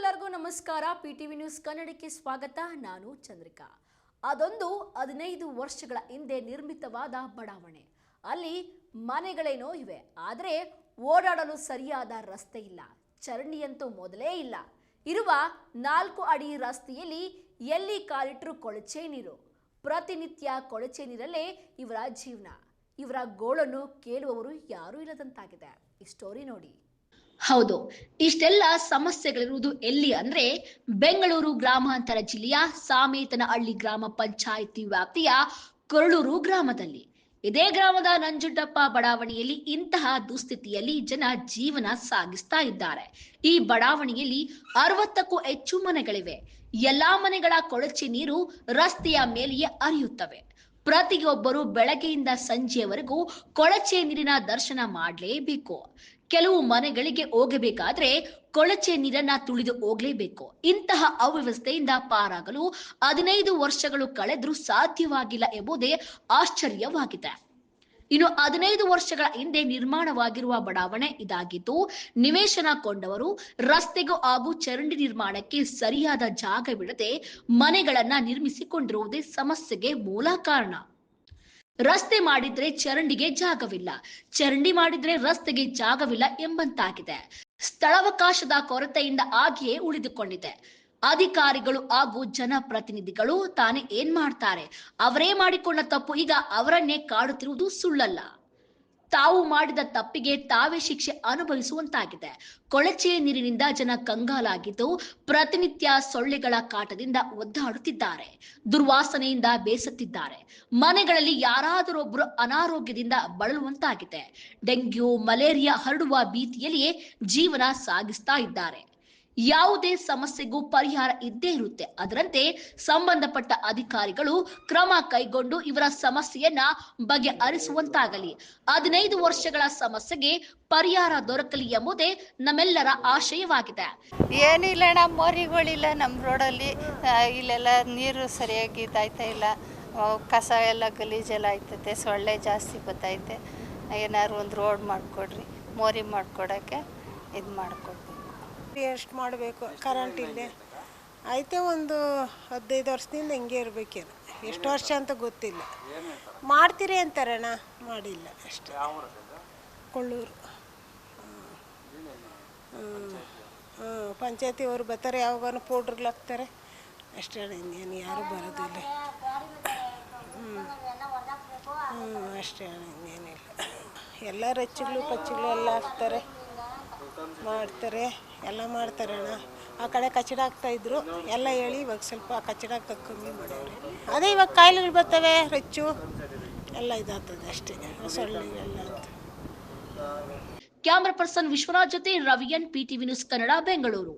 ಎಲ್ಲರಿಗೂ ನಮಸ್ಕಾರ. PTV news ಕನ್ನಡಕ್ಕೆ ಸ್ವಾಗತ. ನಾನು ಚಂದ್ರಿಕಾ. ಅದೊಂದು 15 ವರ್ಷಗಳ ಹಿಂದೆ ನಿರ್ಮಿತವಾದ ಬಡಾವಣೆ. ಅಲ್ಲಿ ಮನೆಗಳೇನೋ ಇವೆ, ಆದರೆ ಓಡಾಡಲು ಸರಿಯಾದ ರಸ್ತೆ ಇಲ್ಲ. ಚರಂಡಿಯಂತೂ ಮೊದಲೇ ಇಲ್ಲ. ಇರುವ 4 ಅಡಿ ರಸ್ತೆಯಲ್ಲಿ ಎಲ್ಲಿ ಕಾಲಿಟ್ಟರೂ ಕೊಳಚೆ ನೀರು. ಪ್ರತಿನಿತ್ಯ ಕೊಳಚೆ ನೀರಲ್ಲೇ ಇವರ ಜೀವನ. ಇವರ ಗೋಳನ್ನು ಕೇಳುವವರು ಯಾರೂ ಇಲ್ಲದಂತಾಗಿದೆ. ಈ ಸ್ಟೋರಿ ನೋಡಿ. ಹೌದು, ಇಷ್ಟೆಲ್ಲ ಸಮಸ್ಯೆಗಳಿರುವುದು ಎಲ್ಲಿ ಅಂದ್ರೆ ಬೆಂಗಳೂರು ಗ್ರಾಮಾಂತರ ಜಿಲ್ಲೆಯ ಸಾಮೇತನಹಳ್ಳಿ ಗ್ರಾಮ ಪಂಚಾಯಿತಿ ವ್ಯಾಪ್ತಿಯ ಕೊರಳೂರು ಗ್ರಾಮದಲ್ಲಿ. ಇದೇ ಗ್ರಾಮದ ನಂಜುಂಡಪ್ಪ ಬಡಾವಣೆಯಲ್ಲಿ ಇಂತಹ ದುಸ್ಥಿತಿಯಲ್ಲಿ ಜನ ಜೀವನ ಸಾಗಿಸ್ತಾ ಇದ್ದಾರೆ. ಈ ಬಡಾವಣೆಯಲ್ಲಿ 60ಕ್ಕೂ ಹೆಚ್ಚು ಮನೆಗಳಿವೆ. ಎಲ್ಲಾ ಮನೆಗಳ ಕೊಳಚೆ ನೀರು ರಸ್ತೆಯ ಮೇಲೆಯೇ ಹರಿಯುತ್ತವೆ. ಪ್ರತಿಯೊಬ್ಬರು ಬೆಳಗ್ಗೆಯಿಂದ ಸಂಜೆಯವರೆಗೂ ಕೊಳಚೆ ನೀರಿನ ದರ್ಶನ ಮಾಡಲೇಬೇಕು. ಕೆಲವು ಮನೆಗಳಿಗೆ ಹೋಗಬೇಕಾದ್ರೆ ಕೊಳಚೆ ನೀರನ್ನ ತುಳಿದು ಹೋಗಲೇಬೇಕು. ಇಂತಹ ಅವ್ಯವಸ್ಥೆಯಿಂದ ಪಾರಾಗಲು 15 ವರ್ಷಗಳು ಕಳೆದ್ರೂ ಸಾಧ್ಯವಾಗಿಲ್ಲ ಎಂಬುದೇ ಆಶ್ಚರ್ಯವಾಗಿದೆ. ಇನ್ನು 15 ವರ್ಷಗಳ ಹಿಂದೆ ನಿರ್ಮಾಣವಾಗಿರುವ ಬಡಾವಣೆ ಇದಾಗಿದ್ದು, ನಿವೇಶನ ಕೊಂಡವರು ರಸ್ತೆಗೂ ಹಾಗೂ ಚರಂಡಿ ನಿರ್ಮಾಣಕ್ಕೆ ಸರಿಯಾದ ಜಾಗವಿಡದೆ ಮನೆಗಳನ್ನ ನಿರ್ಮಿಸಿಕೊಂಡಿರುವುದೇ ಸಮಸ್ಯೆಗೆ ಮೂಲ ಕಾರಣ. ರಸ್ತೆ ಮಾಡಿದ್ರೆ ಚರಂಡಿಗೆ ಜಾಗವಿಲ್ಲ, ಚರಂಡಿ ಮಾಡಿದ್ರೆ ರಸ್ತೆಗೆ ಜಾಗವಿಲ್ಲ ಎಂಬಂತಾಗಿದೆ. ಸ್ಥಳಾವಕಾಶದ ಕೊರತೆಯಿಂದ ಹಾಗೆಯೇ ಉಳಿದುಕೊಂಡಿದೆ. ಅಧಿಕಾರಿಗಳು ಹಾಗೂ ಜನಪ್ರತಿನಿಧಿಗಳು ತಾನೇ ಏನ್ ಮಾಡ್ತಾರೆ, ಅವರೇ ಮಾಡಿಕೊಂಡ ತಪ್ಪು ಈಗ ಅವರನ್ನೇ ಕಾಡುತ್ತಿರುವುದು ಸುಳ್ಳಲ್ಲ. ತಾವು ಮಾಡಿದ ತಪ್ಪಿಗೆ ತಾವೇ ಶಿಕ್ಷೆ ಅನುಭವಿಸುವಂತಾಗಿದೆ. ಕೊಳಚೆ ನೀರಿನಿಂದ ಜನ ಕಂಗಾಲಾಗಿದ್ದು, ಪ್ರತಿನಿತ್ಯ ಸೊಳ್ಳೆಗಳ ಕಾಟದಿಂದ ಒದ್ದಾಡುತ್ತಿದ್ದಾರೆ. ದುರ್ವಾಸನೆಯಿಂದ ಬೇಸತ್ತಿದ್ದಾರೆ. ಮನೆಗಳಲ್ಲಿ ಯಾರಾದರೊಬ್ಬರು ಅನಾರೋಗ್ಯದಿಂದ ಬಳಲುವಂತಾಗಿದೆ. ಡೆಂಗ್ಯೂ, ಮಲೇರಿಯಾ ಹರಡುವ ಭೀತಿಯಲ್ಲಿಯೇ ಜೀವನ ಸಾಗಿಸ್ತಾ ಇದ್ದಾರೆ. ಯಾವುದೇ ಸಮಸ್ಯೆಗೂ ಪರಿಹಾರ ಇದ್ದೇ ಇರುತ್ತೆ. ಅದರಂತೆ ಸಂಬಂಧಪಟ್ಟ ಅಧಿಕಾರಿಗಳು ಕ್ರಮ ಕೈಗೊಂಡು ಇವರ ಸಮಸ್ಯೆಯನ್ನ ಬಗೆಹರಿಸುವಂತಾಗಲಿ. 15 ವರ್ಷಗಳ ಸಮಸ್ಯೆಗೆ ಪರಿಹಾರ ದೊರಕಲಿ ಎಂಬುದೇ ನಮ್ಮೆಲ್ಲರ ಆಶಯವಾಗಿದೆ. ಏನಿಲ್ಲ ಅಣ್ಣ, ಮೋರಿಗಳಿಲ್ಲ ನಮ್ಮ ರೋಡಲ್ಲಿ. ಇಲ್ಲೆಲ್ಲ ನೀರು ಸರಿಯಾಗಿ ಇದಾಯ್ತಾ ಇಲ್ಲ. ಕಸ ಎಲ್ಲ ಗಲೀಜೆಲ್ಲ ಆಯ್ತೈತೆ, ಸೊಳ್ಳೆ ಜಾಸ್ತಿ ಬತ್ತೈತೆ. ಏನಾದ್ರು ಒಂದು ರೋಡ್ ಮಾಡಿಕೊಡ್ರಿ, ಮೋರಿ ಮಾಡಿಕೊಡೋಕ್ಕೆ ಇದು ಮಾಡಿಕೊಡ್ಬೇಕು. ಎಷ್ಟು ಮಾಡಬೇಕು? ಕರೆಂಟ್ ಇಲ್ಲೇ ಐತೆ. ಒಂದು 15 ವರ್ಷದಿಂದ ಹಿಂಗೆ ಇರಬೇಕೇನು, ಎಷ್ಟು ವರ್ಷ ಅಂತ ಗೊತ್ತಿಲ್ಲ. ಮಾಡ್ತೀರಿ ಅಂತಾರಣ್ಣ, ಮಾಡಿಲ್ಲ ಅಷ್ಟೇ. ಕೊಳ್ಳೂರು ಪಂಚಾಯತಿ ಅವರು ಬರ್ತಾರೆ, ಯಾವಾಗಾನು ಪೌಡ್ರಲ್ಲಿ ಹಾಕ್ತಾರೆ ಅಷ್ಟೇ. ಇನ್ನೇನು ಯಾರು ಬರೋದಿಲ್ಲ. ಅಷ್ಟೇ, ಇನ್ನೇನಿಲ್ಲ. ಎಲ್ಲ ರಚ್ಚುಗಳು ಪಚ್ಚುಗಳು ಎಲ್ಲ ಹಾಕ್ತಾರೆ, ಮಾಡ್ತಾರೆ, ಎಲ್ಲ ಮಾಡ್ತಾರೆ ಅಣ್ಣ. ಆ ಕಡೆ ಕಚಡ ಹಾಕ್ತಾಯಿದ್ರು, ಎಲ್ಲ ಹೇಳಿ ಇವಾಗ ಸ್ವಲ್ಪ ಕಚಡ ಹಾಕೋದು ಕಮ್ಮಿ ಮಾಡವ್ರೆ. ಅದೇ ಇವಾಗ ಕಾಯಿಲೆಗಳು ಬರ್ತವೆ, ರಚ್ಚು ಎಲ್ಲ ಇದಾಗ್ತದೆ ಅಷ್ಟೇ, ಸೊಳ್ಳೆಗಳೆಲ್ಲ ಅಂತ. ಕ್ಯಾಮರಾ ಪರ್ಸನ್ ವಿಶ್ವನಾಥ್ ಜೊತೆ ರವಿಯನ್, PTV ನ್ಯೂಸ್ ಕನ್ನಡ, ಬೆಂಗಳೂರು.